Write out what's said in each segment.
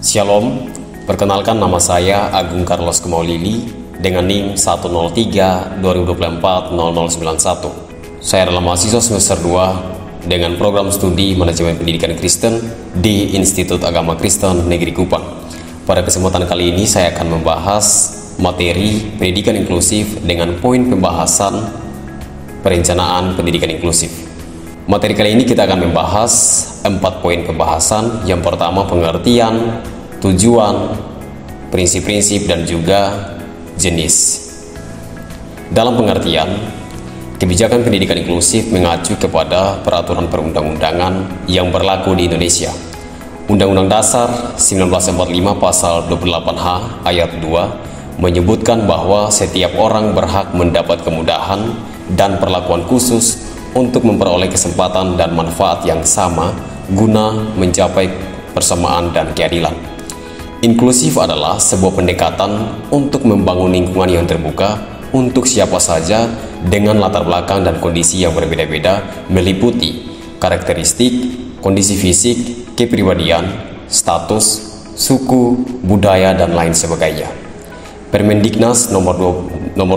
Shalom, perkenalkan nama saya Agung Carlos Kemaulili dengan NIM 103-2024-0091. Saya adalah mahasiswa semester 2 dengan program studi Manajemen Pendidikan Kristen di Institut Agama Kristen Negeri Kupang. Pada kesempatan kali ini saya akan membahas materi pendidikan inklusif dengan poin pembahasan perencanaan pendidikan inklusif. Materi kali ini kita akan membahas 4 poin pembahasan. Yang pertama, pengertian, tujuan, prinsip-prinsip, dan juga jenis. Dalam pengertian, kebijakan pendidikan inklusif mengacu kepada peraturan perundang-undangan yang berlaku di Indonesia. Undang-Undang Dasar 1945 Pasal 28H Ayat 2 menyebutkan bahwa setiap orang berhak mendapat kemudahan dan perlakuan khusus untuk memperoleh kesempatan dan manfaat yang sama guna mencapai persamaan dan keadilan. Inklusif adalah sebuah pendekatan untuk membangun lingkungan yang terbuka untuk siapa saja dengan latar belakang dan kondisi yang berbeda-beda, meliputi karakteristik, kondisi fisik, kepribadian, status, suku, budaya, dan lain sebagainya. Permendiknas nomor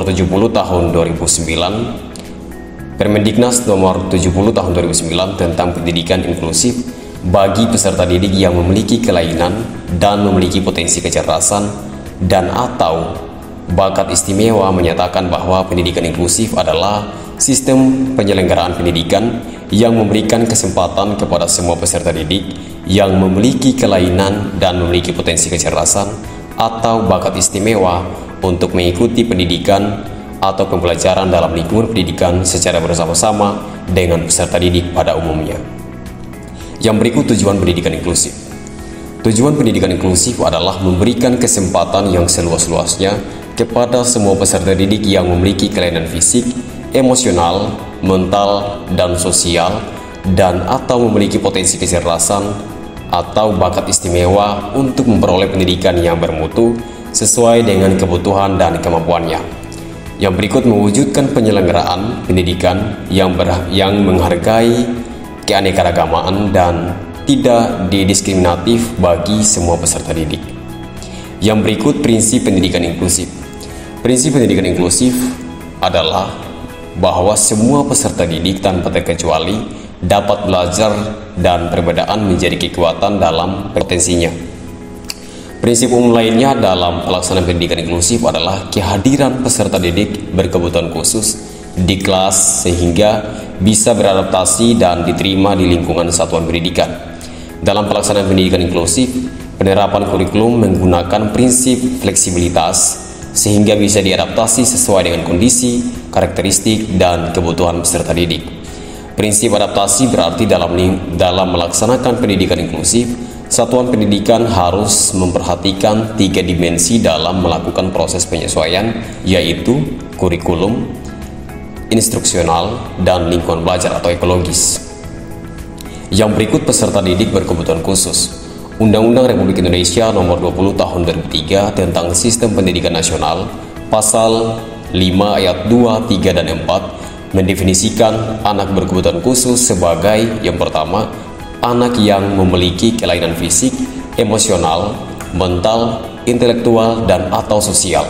70 tahun 2009 Permendiknas nomor 70 tahun 2009 tentang pendidikan inklusif bagi peserta didik yang memiliki kelainan dan memiliki potensi kecerdasan dan atau bakat istimewa menyatakan bahwa pendidikan inklusif adalah sistem penyelenggaraan pendidikan yang memberikan kesempatan kepada semua peserta didik yang memiliki kelainan dan memiliki potensi kecerdasan atau bakat istimewa untuk mengikuti pendidikan atau pembelajaran dalam lingkungan pendidikan secara bersama-sama dengan peserta didik pada umumnya. Yang berikut tujuan pendidikan inklusif. Tujuan pendidikan inklusif adalah memberikan kesempatan yang seluas-luasnya kepada semua peserta didik yang memiliki kelainan fisik, emosional, mental, dan sosial, dan atau memiliki potensi kecerdasan atau bakat istimewa untuk memperoleh pendidikan yang bermutu sesuai dengan kebutuhan dan kemampuannya. Yang berikut mewujudkan penyelenggaraan pendidikan yang menghargai keanekaragaman dan tidak didiskriminatif bagi semua peserta didik. Yang berikut prinsip pendidikan inklusif. Prinsip pendidikan inklusif adalah bahwa semua peserta didik tanpa terkecuali dapat belajar dan perbedaan menjadi kekuatan dalam potensinya. Prinsip umum lainnya dalam pelaksanaan pendidikan inklusif adalah kehadiran peserta didik berkebutuhan khusus di kelas sehingga bisa beradaptasi dan diterima di lingkungan satuan pendidikan. Dalam pelaksanaan pendidikan inklusif, penerapan kurikulum menggunakan prinsip fleksibilitas sehingga bisa diadaptasi sesuai dengan kondisi, karakteristik, dan kebutuhan peserta didik. Prinsip adaptasi berarti dalam melaksanakan pendidikan inklusif, satuan pendidikan harus memperhatikan 3 dimensi dalam melakukan proses penyesuaian, yaitu kurikulum, instruksional, dan lingkungan belajar atau ekologis. Yang berikut peserta didik berkebutuhan khusus. Undang-Undang Republik Indonesia Nomor 20 Tahun 2003 tentang Sistem Pendidikan Nasional, Pasal 5 Ayat 2, 3, dan 4 mendefinisikan anak berkebutuhan khusus sebagai yang pertama, anak yang memiliki kelainan fisik, emosional, mental, intelektual, dan atau sosial.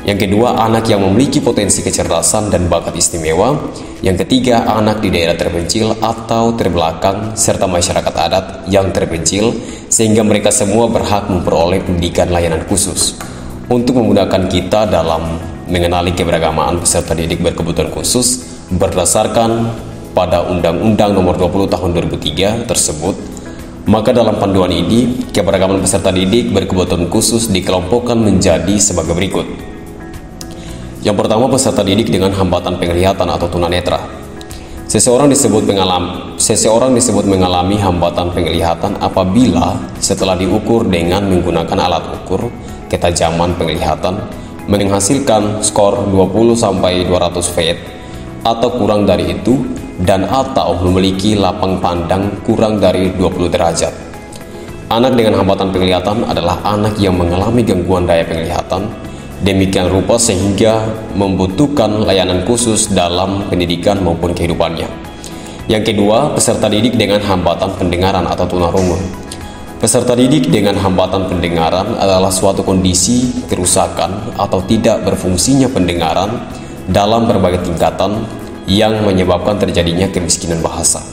Yang kedua, anak yang memiliki potensi kecerdasan dan bakat istimewa. Yang ketiga, anak di daerah terpencil atau terbelakang serta masyarakat adat yang terpencil sehingga mereka semua berhak memperoleh pendidikan layanan khusus. Untuk memudahkan kita dalam mengenali keberagaman peserta didik berkebutuhan khusus berdasarkan pada Undang-Undang Nomor 20 Tahun 2003 tersebut, maka dalam panduan ini, keberagaman peserta didik berkebutuhan khusus dikelompokkan menjadi sebagai berikut. Yang pertama, peserta didik dengan hambatan penglihatan atau tunanetra. Seseorang disebut mengalami hambatan penglihatan apabila setelah diukur dengan menggunakan alat ukur ketajaman penglihatan menghasilkan skor 20-200 Vt atau kurang dari itu, dan atau memiliki lapang pandang kurang dari 20 derajat. Anak dengan hambatan penglihatan adalah anak yang mengalami gangguan daya penglihatan demikian rupa sehingga membutuhkan layanan khusus dalam pendidikan maupun kehidupannya. Yang kedua, peserta didik dengan hambatan pendengaran atau tunarungu. Peserta didik dengan hambatan pendengaran adalah suatu kondisi kerusakan atau tidak berfungsinya pendengaran dalam berbagai tingkatan yang menyebabkan terjadinya kemiskinan bahasa.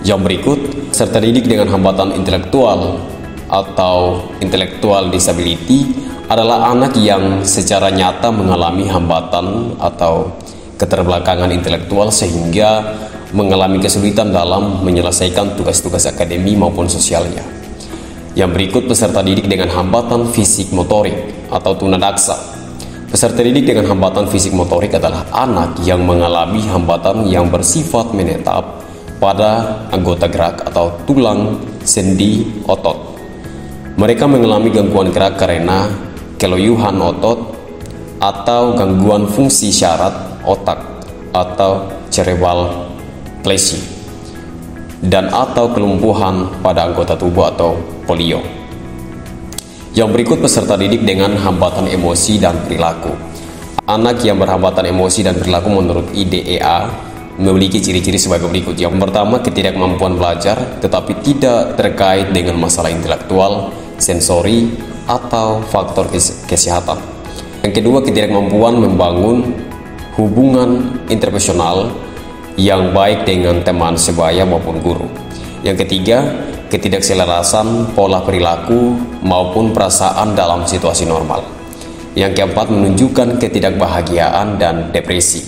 Yang berikut, peserta didik dengan hambatan intelektual atau intellectual disability adalah anak yang secara nyata mengalami hambatan atau keterbelakangan intelektual sehingga mengalami kesulitan dalam menyelesaikan tugas-tugas akademi maupun sosialnya. Yang berikut, peserta didik dengan hambatan fisik motorik atau tunadaksa. Peserta didik dengan hambatan fisik motorik adalah anak yang mengalami hambatan yang bersifat menetap pada anggota gerak atau tulang, sendi, otot. Mereka mengalami gangguan gerak karena keloyuhan otot atau gangguan fungsi syarat otak atau cerebral palsy dan atau kelumpuhan pada anggota tubuh atau polio. Yang berikut, peserta didik dengan hambatan emosi dan perilaku. Anak yang berhambatan emosi dan perilaku menurut IDEA memiliki ciri-ciri sebagai berikut. Yang pertama, ketidakmampuan belajar tetapi tidak terkait dengan masalah intelektual, sensori, atau faktor kesehatan. Yang kedua, ketidakmampuan membangun hubungan interpersonal yang baik dengan teman sebaya maupun guru. Yang ketiga, ketidakselarasan pola perilaku maupun perasaan dalam situasi normal. Yang keempat, menunjukkan ketidakbahagiaan dan depresi.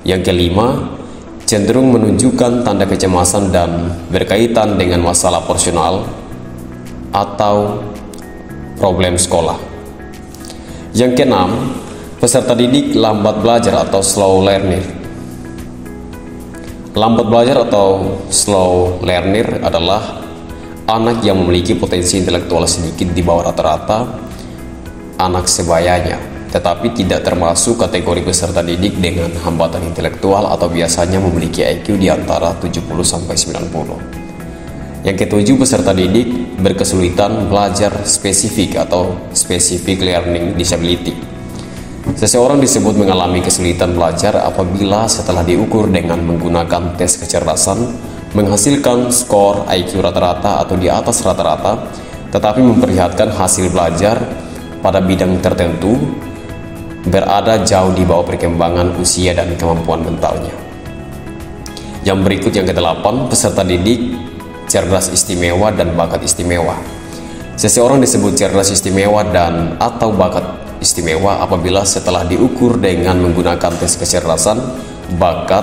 Yang kelima, cenderung menunjukkan tanda kecemasan dan berkaitan dengan masalah personal atau problem sekolah. Yang keenam, peserta didik lambat belajar atau slow learner. Lambat belajar atau slow learner adalah anak yang memiliki potensi intelektual sedikit di bawah rata-rata anak sebayanya, tetapi tidak termasuk kategori peserta didik dengan hambatan intelektual atau biasanya memiliki IQ di antara 70-90. Yang ketujuh, peserta didik berkesulitan belajar spesifik atau specific learning disability. Seseorang disebut mengalami kesulitan belajar apabila setelah diukur dengan menggunakan tes kecerdasan menghasilkan skor IQ rata-rata atau di atas rata-rata, tetapi memperlihatkan hasil belajar pada bidang tertentu berada jauh di bawah perkembangan usia dan kemampuan mentalnya. Yang berikut, yang kedelapan, peserta didik cerdas istimewa dan bakat istimewa. Seseorang disebut cerdas istimewa dan atau bakat istimewa apabila setelah diukur dengan menggunakan tes kecerdasan bakat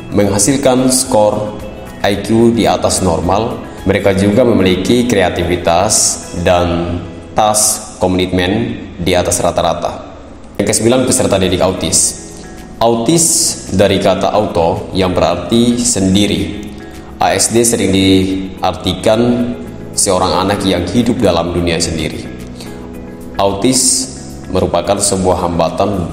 menghasilkan skor IQ di atas normal. Mereka juga memiliki kreativitas dan task komitmen di atas rata-rata. Yang kesembilan, peserta didik autis. Autis dari kata auto yang berarti sendiri. ASD sering diartikan seorang anak yang hidup dalam dunia sendiri. Autis merupakan sebuah hambatan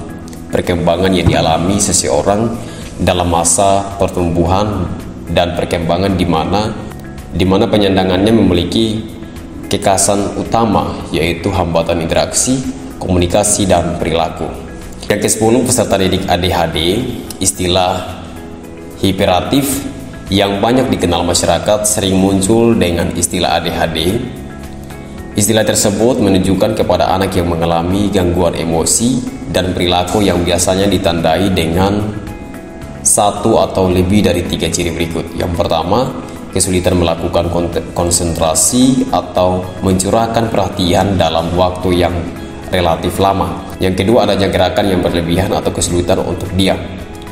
perkembangan yang dialami seseorang dalam masa pertumbuhan dan perkembangan di mana penyandangannya memiliki kekhasan utama, yaitu hambatan interaksi, komunikasi, dan perilaku. Yang ke-10, peserta didik ADHD. Istilah hiperaktif yang banyak dikenal masyarakat sering muncul dengan istilah ADHD. Istilah tersebut menunjukkan kepada anak yang mengalami gangguan emosi dan perilaku yang biasanya ditandai dengan satu atau lebih dari 3 ciri berikut. Yang pertama, kesulitan melakukan konsentrasi atau mencurahkan perhatian dalam waktu yang relatif lama. Yang kedua, adanya gerakan yang berlebihan atau kesulitan untuk diam.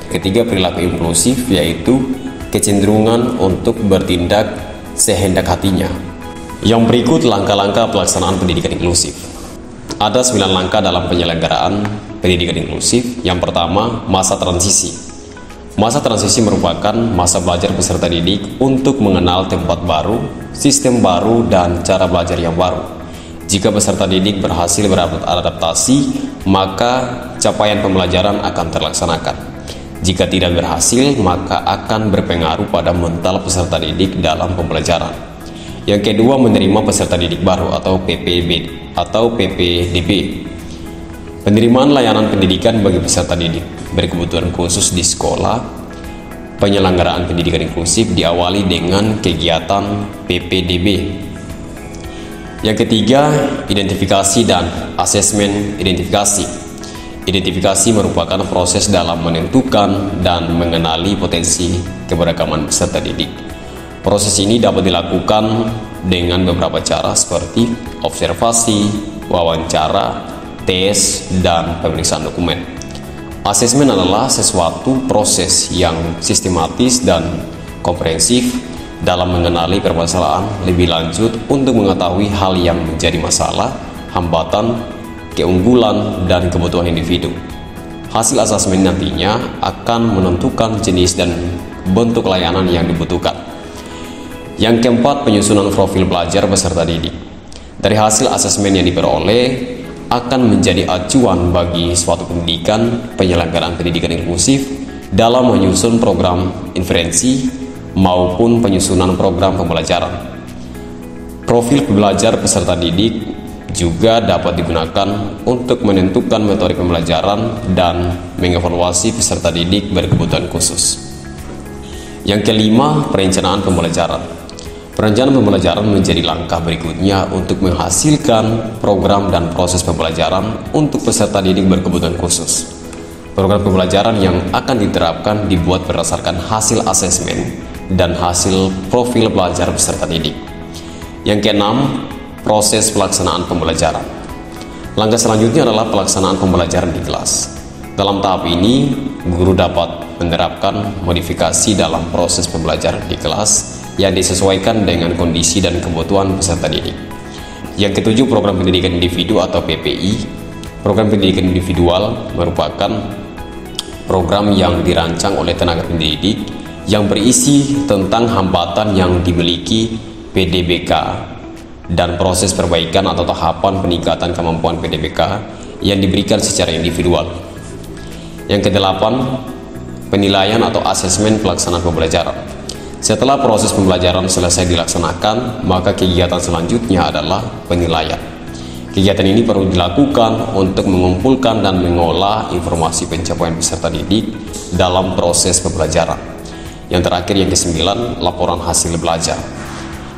Ketiga, perilaku impulsif, yaitu kecenderungan untuk bertindak sehendak hatinya. Yang berikut, langkah-langkah pelaksanaan pendidikan inklusif. Ada 9 langkah dalam penyelenggaraan pendidikan inklusif. Yang pertama, masa transisi. Masa transisi merupakan masa belajar peserta didik untuk mengenal tempat baru, sistem baru, dan cara belajar yang baru. Jika peserta didik berhasil beradaptasi, maka capaian pembelajaran akan terlaksanakan. Jika tidak berhasil, maka akan berpengaruh pada mental peserta didik dalam pembelajaran. Yang kedua, menerima peserta didik baru atau PPDB. Penerimaan layanan pendidikan bagi peserta didik berkebutuhan khusus di sekolah. Penyelenggaraan pendidikan inklusif diawali dengan kegiatan PPDB. Yang ketiga, identifikasi dan asesmen identifikasi. Identifikasi merupakan proses dalam menentukan dan mengenali potensi keberagaman peserta didik. Proses ini dapat dilakukan dengan beberapa cara seperti observasi, wawancara, tes, dan pemeriksaan dokumen. Asesmen adalah sesuatu proses yang sistematis dan komprehensif dalam mengenali permasalahan lebih lanjut untuk mengetahui hal yang menjadi masalah, hambatan, keunggulan, dan kebutuhan individu. Hasil asesmen nantinya akan menentukan jenis dan bentuk layanan yang dibutuhkan. Yang keempat, penyusunan profil pelajar peserta didik. Dari hasil asesmen yang diperoleh akan menjadi acuan bagi suatu pendidikan, penyelenggaraan pendidikan inklusif dalam menyusun program intervensi maupun penyusunan program pembelajaran. Profil pelajar peserta didik juga dapat digunakan untuk menentukan metode pembelajaran dan mengevaluasi peserta didik berkebutuhan khusus. Yang kelima, perencanaan pembelajaran. Perencanaan pembelajaran menjadi langkah berikutnya untuk menghasilkan program dan proses pembelajaran untuk peserta didik berkebutuhan khusus. Program pembelajaran yang akan diterapkan dibuat berdasarkan hasil asesmen dan hasil profil pelajar peserta didik. Yang keenam, proses pelaksanaan pembelajaran. Langkah selanjutnya adalah pelaksanaan pembelajaran di kelas. Dalam tahap ini, guru dapat menerapkan modifikasi dalam proses pembelajaran di kelas yang disesuaikan dengan kondisi dan kebutuhan peserta didik. Yang ketujuh, program pendidikan individu atau PPI. Program pendidikan individual merupakan program yang dirancang oleh tenaga pendidik yang berisi tentang hambatan yang dimiliki PDBK dan proses perbaikan atau tahapan peningkatan kemampuan PDBK yang diberikan secara individual. Yang kedelapan, penilaian atau asesmen pelaksanaan pembelajaran. Setelah proses pembelajaran selesai dilaksanakan, maka kegiatan selanjutnya adalah penilaian. Kegiatan ini perlu dilakukan untuk mengumpulkan dan mengolah informasi pencapaian peserta didik dalam proses pembelajaran. Yang terakhir, yang kesembilan, laporan hasil belajar.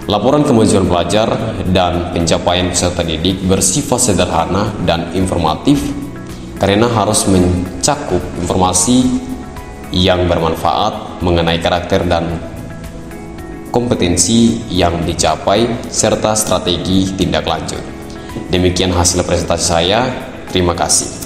Laporan kemajuan pelajar dan pencapaian peserta didik bersifat sederhana dan informatif karena harus mencakup informasi yang bermanfaat mengenai karakter dan kompetensi yang dicapai serta strategi tindak lanjut. Demikian hasil presentasi saya. Terima kasih.